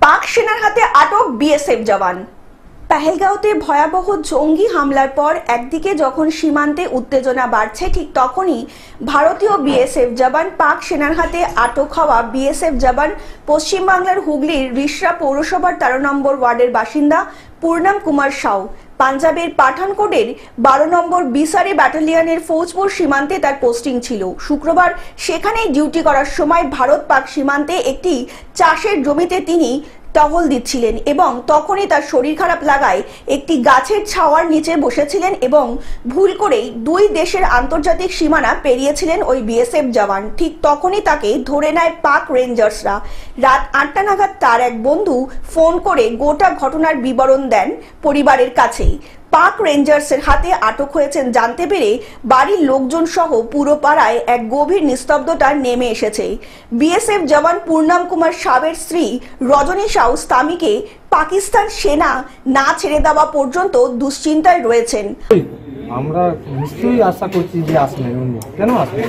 পাক সেনার হাতে আটক বিএসএফ জওয়ান। পেহেলগাঁওতে ভয়াবহ জঙ্গি হামলার পর একদিকে যখন সীমান্তে উত্তেজনা বাড়ছে, ঠিক তখনই ভারতীয় বিএসএফ জওয়ান পাক সেনার হাতে আটক হওয়া বিএসএফ জওয়ান পশ্চিমবাংলার হুগলির রিষড়া পৌরসভার 13 নম্বর ওয়ার্ডের বাসিন্দা পূর্ণাম কুমার সাউ। পাঞ্জাবের পাঠানকোটের 12 নম্বর বিসারি ব্যাটালিয়নের ফৌজপুর সীমান্তে তার পোস্টিং ছিল। শুক্রবার সেখানেই ডিউটি করার সময় ভারত পাক সীমান্তে একটি চাষের জমিতে তিনি টহল দিচ্ছিলেন এবং তখনই তার শরীর খারাপ লাগায় একটি গাছের ছাওয়ার নিচে বসেছিলেন এবং ভুল করেই দুই দেশের আন্তর্জাতিক সীমানা পেরিয়েছিলেন ওই বিএসএফ জওয়ান। ঠিক তখনই তাকে ধরে নেয় পাক রেঞ্জার্সরা। রাত 8টা নাগাদ তার এক বন্ধু ফোন করে গোটা ঘটনার বিবরণ দেন পরিবারের কাছেই। পাক রেঞ্জার্সের হাতে আটক হয়েছেন জানতে পেরে বাড়ির লোকজন সহ পুরো পাড়ায় এক গভীর নিস্তব্ধতা নেমে এসেছে। বিএসএফ জওয়ান পূর্ণাম কুমার সাউয়ের স্ত্রী রজনী সাউ স্বামীকে পাকিস্তান সেনা না ছেড়ে দেওয়া পর্যন্ত দুশ্চিন্তায় রয়েছেন। আমরা নিশ্চয়ই আশা করছি যে আসবেন, কেন আসবেন?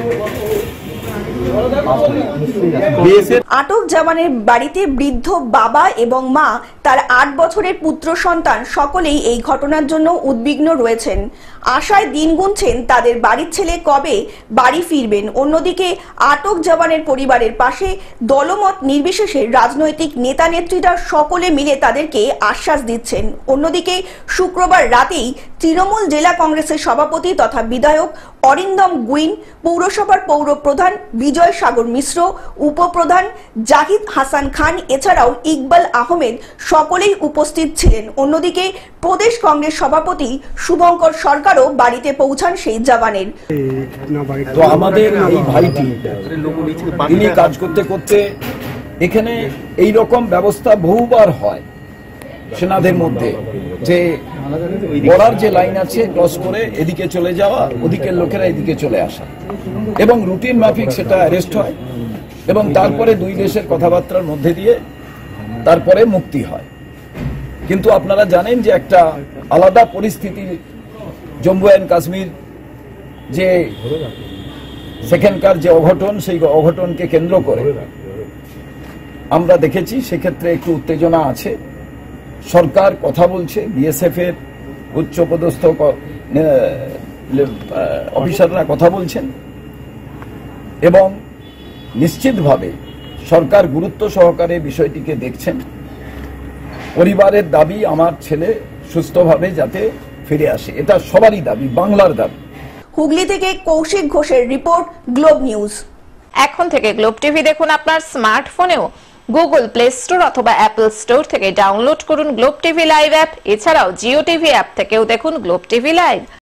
আটক জওয়ানের বাড়িতে বৃদ্ধ বাবা এবং মা, তার 8 বছরের পুত্র সন্তান সকলেই এই ঘটনার জন্য উদ্বিগ্ন রয়েছেন। আশায় দিন গুনছেন তাদের বাড়ির ছেলে কবে বাড়ি ফিরবেন। অন্যদিকে আটক জওয়ানের পরিবারের পাশে দলমত নির্বিশেষে রাজনৈতিক নেতা নেত্রীরা সকলে মিলে তাদেরকে আশ্বাস দিচ্ছেন। অন্যদিকে শুক্রবার রাতেই তৃণমূল জেলা কংগ্রেসের সভাপতি তথা বিধায়ক অরিন্দম গুইন, পৌরসভার পৌর প্রধান বিজয় সাগর মিশ্র, উপপ্রধান জাহিদ হাসান খান এছাড়াও ইকবাল আহমেদ সকলেই উপস্থিত ছিলেন। অন্যদিকে প্রদেশ কংগ্রেস সভাপতি শুভঙ্কর সরকারও বাড়িতে পৌঁছান সেই জওয়ানের। তো আমাদের এই ভাইটি তিনি কাজ করতে করতে এখানে এই রকম ব্যবস্থা বহুবার হয় সেনাদের মধ্যে, যে বর্ডার যে লাইন আছে ক্রস করে এদিকে চলে যাওয়া, ওদিকের লোকেরা এদিকে চলে আসা এবং রুটিন মাফিক সেটা অ্যারেস্ট হয় এবং তারপরে দুই দেশের কথাবার্তার মধ্যে দিয়ে তারপরে মুক্তি হয়। কিন্তু আপনারা জানেন যে একটা আলাদা পরিস্থিতি জম্মু অ্যান্ড কাশ্মীর যে সেখানকার যে অঘটন, সেই অঘটনকে কেন্দ্র করে আমরা দেখেছি সেক্ষেত্রে একটু উত্তেজনা আছে। সরকার কথা বলছে, বিএসএফ এর উচ্চপদস্থ অফিসাররা কথা বলছেন এবং নিশ্চিতভাবে সরকার গুরুত্ব সহকারে বিষয়টিকে দেখছেন। পরিবারের দাবি আমার ছেলে সুস্থভাবে যাতে ফিরে আসে, এটা সবারই দাবি, বাংলার দাবি। হুগলি থেকে কৌশিক ঘোষের রিপোর্ট, গ্লোব নিউজ। এখন থেকে গ্লোব টিভি দেখুন আপনার স্মার্টফোনেও। গুগল প্লে স্টোর অথবা অ্যাপল স্টোর থেকে ডাউনলোড করুন গ্লোব টিভি লাইভ অ্যাপ। এছাড়াও জিও টিভি অ্যাপ থেকেও দেখুন গ্লোব টিভি লাইভ।